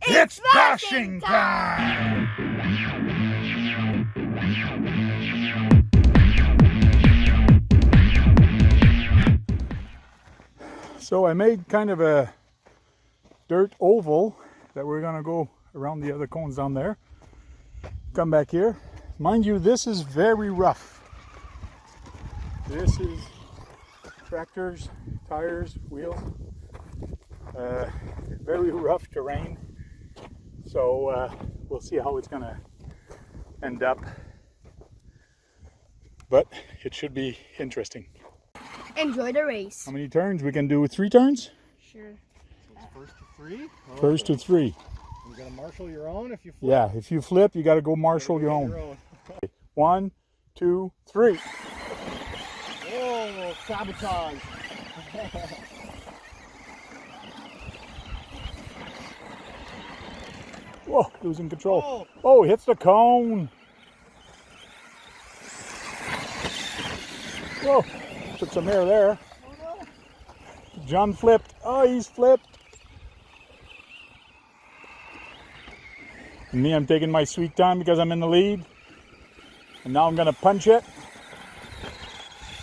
It's bashing time! So I made kind of a dirt oval that we're gonna go around the other cones down there. Come back here. Mind you, this is very rough. This is tractors, tires, wheels. Very rough terrain. So we'll see how it's gonna end up. But it should be interesting. Enjoy the race. How many turns? We can do 3 turns? Sure. So it's first to 3? First to 3. You gotta marshal your own if you flip. Yeah, if you flip, you gotta go marshal your own. 1, 2, 3. Oh, sabotage. Whoa, losing control. Oh, hits the cone. Whoa, took some air there. John flipped. Oh, he's flipped. And me, I'm taking my sweet time because I'm in the lead. And now I'm gonna punch it.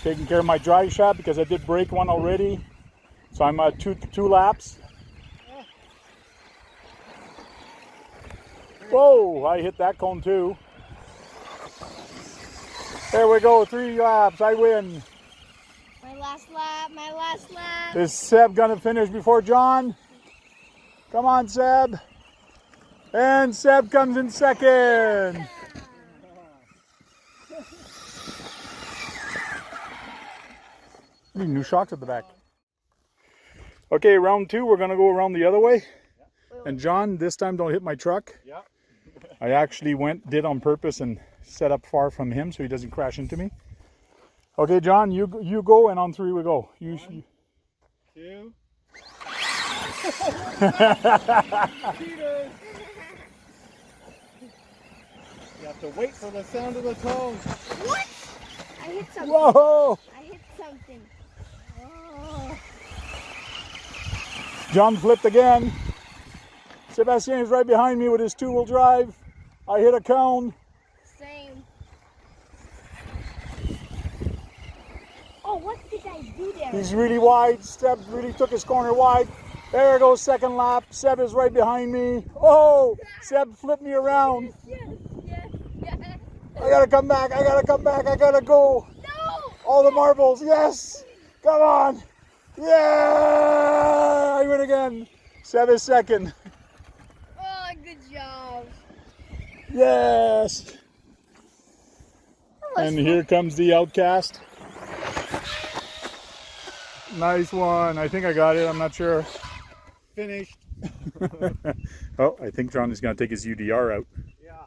Taking care of my dry shot because I did break one already. So I'm two laps. Whoa, I hit that cone too. There we go, 3 laps, I win. My last lap, my last lap. Is Seb gonna finish before John? Come on, Seb. And Seb comes in second. Need new shocks at the back. Okay, round 2, we're gonna go around the other way. And John, this time don't hit my truck. Yeah. I actually did on purpose and set up far from him so he doesn't crash into me. Okay, John, you go, and on 3 we go. 1, 2. Cheaters. You have to wait for the sound of the tone. What? I hit something. Whoa! I hit something. Oh. John flipped again. Sebastien is right behind me with his 2-wheel drive. I hit a cone. Same. Oh, what did I do there? He's really wide. Seb really took his corner wide. There goes second lap. Seb is right behind me. Oh, Seb flipped me around. Yes. I gotta come back. I gotta come back. I gotta go. No! All the marbles. Yes. Come on. Yeah. I win again. Seb is second. Oh, good job. Yes. And here comes the outcast. Nice one. I think I got it. I'm not sure. Finished. Oh, I think John is going to take his UDR out. Yeah.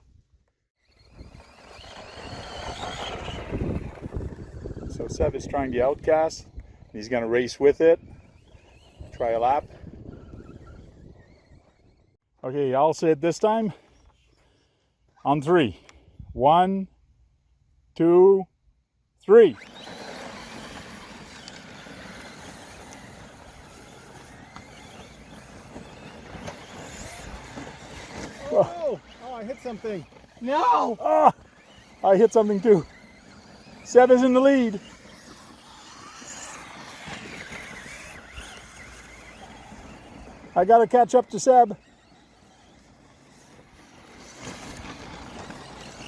So Seb is trying the outcast. He's going to race with it. Try a lap. Okay, I'll say it this time. On 3. 1, 2, 3. Oh, I hit something. No! Ah, I hit something too. Seb is in the lead. I got to catch up to Seb.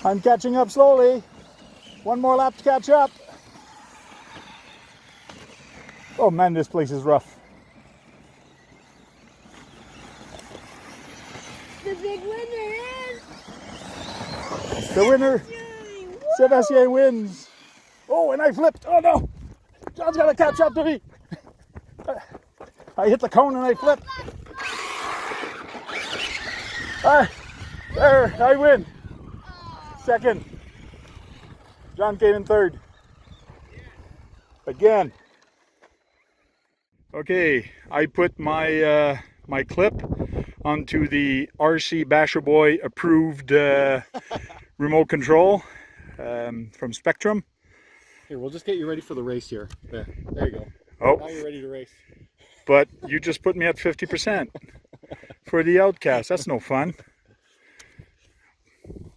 I'm catching up slowly. 1 more lap to catch up. Oh man, this place is rough. The big winner is... The winner, Sebastien wins. Oh, and I flipped. Oh no! John's got to catch up to me. I hit the cone and I flipped. There, I win. Second. John came in third. Again. Okay, I put my my clip onto the RC Basher Boy approved remote control from Spectrum. Here, we'll just get you ready for the race here. There you go. Oh. Now you're ready to race. But you just put me at 50%. for the outcast. That's no fun.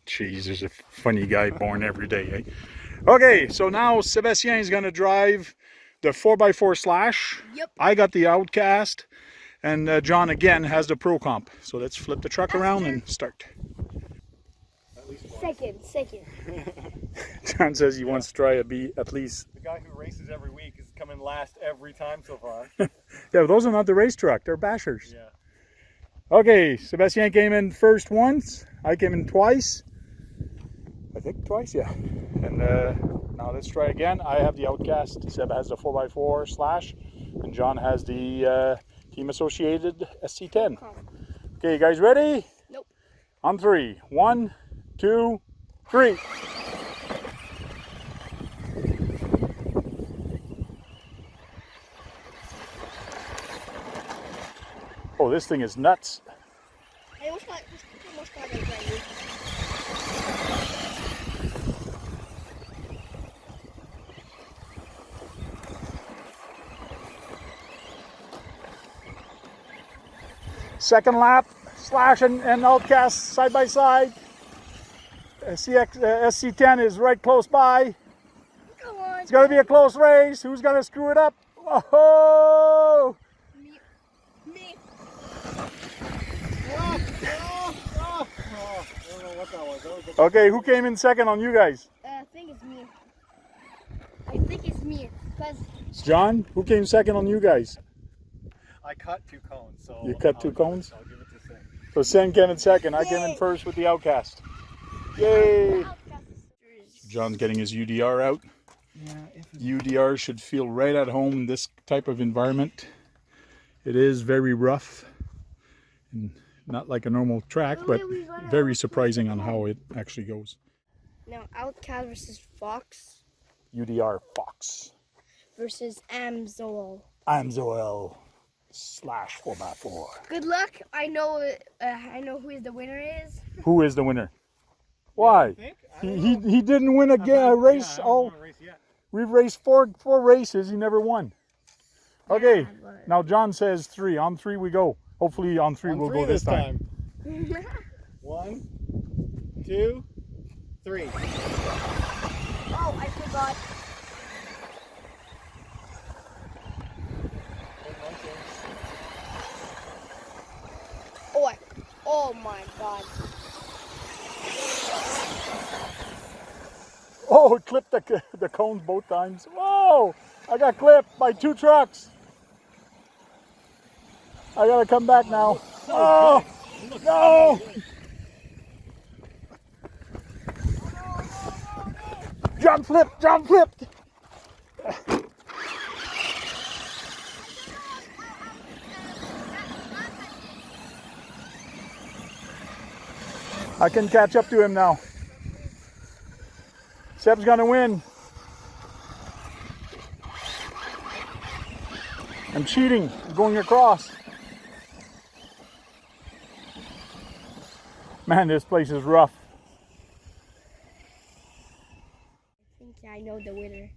Jeez, there's a funny guy born every day, eh? Okay, so now Sebastien is going to drive the 4x4 slash. Yep. I got the outcast. And John again has the Pro Comp. So let's flip the truck around and start. At least once. Second. John says he wants to try a B at least. The guy who races every week is coming last every time so far. Yeah, those are not the race truck. They're bashers. Yeah. Okay, Sebastien came in first once. I came in twice. I think twice, yeah. And now let's try again. I have the outcast. Seb has the 4x4 slash. And John has the Team Associated SC10. Okay, you guys ready? Nope. On three. 1, 2, 3. Oh, this thing is nuts. I almost got it right. Second lap, slash and outcast side by side. SC10 is right close by. Come on. It's going to be a close race. Who's going to screw it up? Oh! Me. I don't know what that was. That was Okay, who came in second on you guys? I think it's me. Because John, who came second on you guys? I cut 2 cones, so You cut 2 cones? I'll give it to Sam. So Sen came in second. I came in first with the outcast. Yay! John's getting his UDR out. Yeah, UDR should feel right at home in this type of environment. It is very rough. And not like a normal track, but very surprising on how it actually goes. now Outcast versus Fox UDR Fox. versus Amsoil. Amsoil slash 4x4. Good luck. I know who the winner is. Who is the winner? Why? think? He didn't win a race. We've raced four races. He never won. Okay. Yeah, but- Now John says 3. On 3 we go. Hopefully on 3 we'll go this time. 1, 2, 3. Oh, I forgot. Oh my God. Oh, it clipped the cones both times. Whoa! I got clipped by 2 trucks. I gotta come back now. Oh! No! John flipped! John flipped! I can catch up to him now. Seb's gonna win. I'm cheating. I'm going across. Man, this place is rough. I think I know the winner.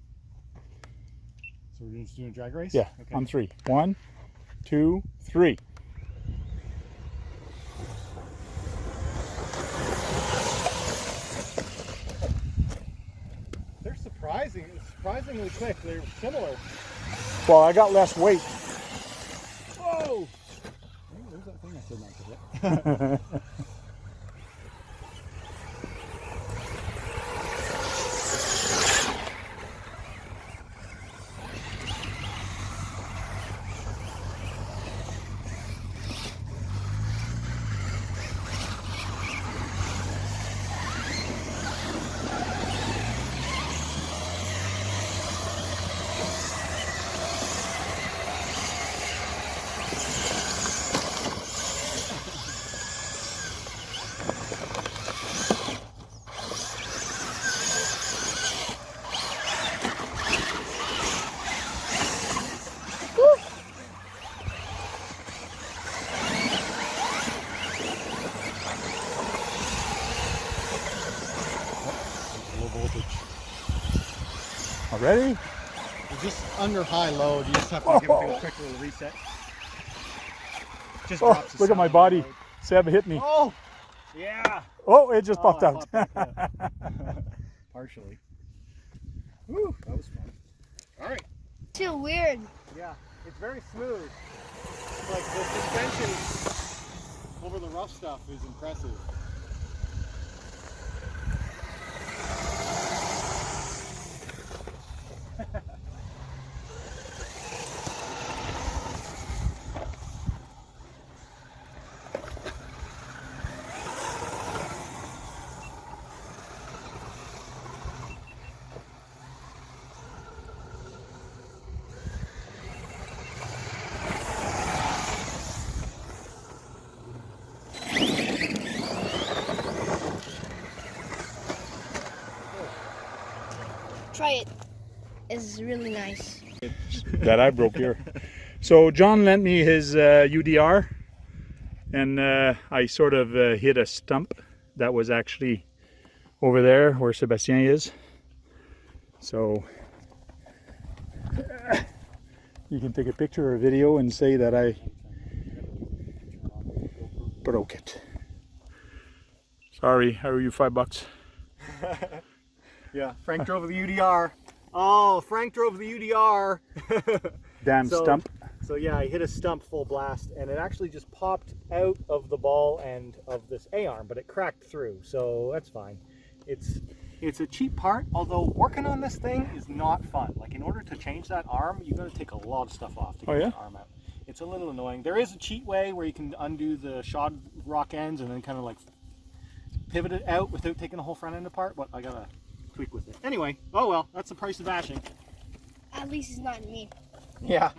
So we're just doing a drag race? Yeah, Okay. on 3. 1, 2, 3. They're surprisingly quick. They're similar. Well, I got less weight. Whoa! There's that thing I said not to hit. Low voltage. Ready? You're just under high load. You just have to give it a quick little reset. Just Oh, drops the look at my sound body. out. Seb hit me. Oh, yeah. Oh, it just popped Oh, out. popped back up. Partially. Woo, that was fun. All right. Too weird. Yeah, it's very smooth. Like the suspension over the rough stuff is impressive. Try it. It's really nice. That I broke here. So John lent me his UDR, and I sort of hit a stump that was actually over there where Sebastien is. So you can take a picture or a video and say that I broke it. Sorry, I owe you $5. Yeah, Frank drove the UDR. Oh, Frank drove the UDR. Damn stump. So yeah, I hit a stump full blast, and it actually just popped out of the ball end of this A-arm, but it cracked through, so that's fine. It's a cheap part, although working on this thing is not fun. Like, in order to change that arm, you're going to take a lot of stuff off to get the arm out. It's a little annoying. There is a cheat way where you can undo the shod rock ends and then kind of like pivot it out without taking the whole front end apart, but I gotta tweak with it. Anyway, oh well, that's the price of bashing. At least it's not me. Yeah.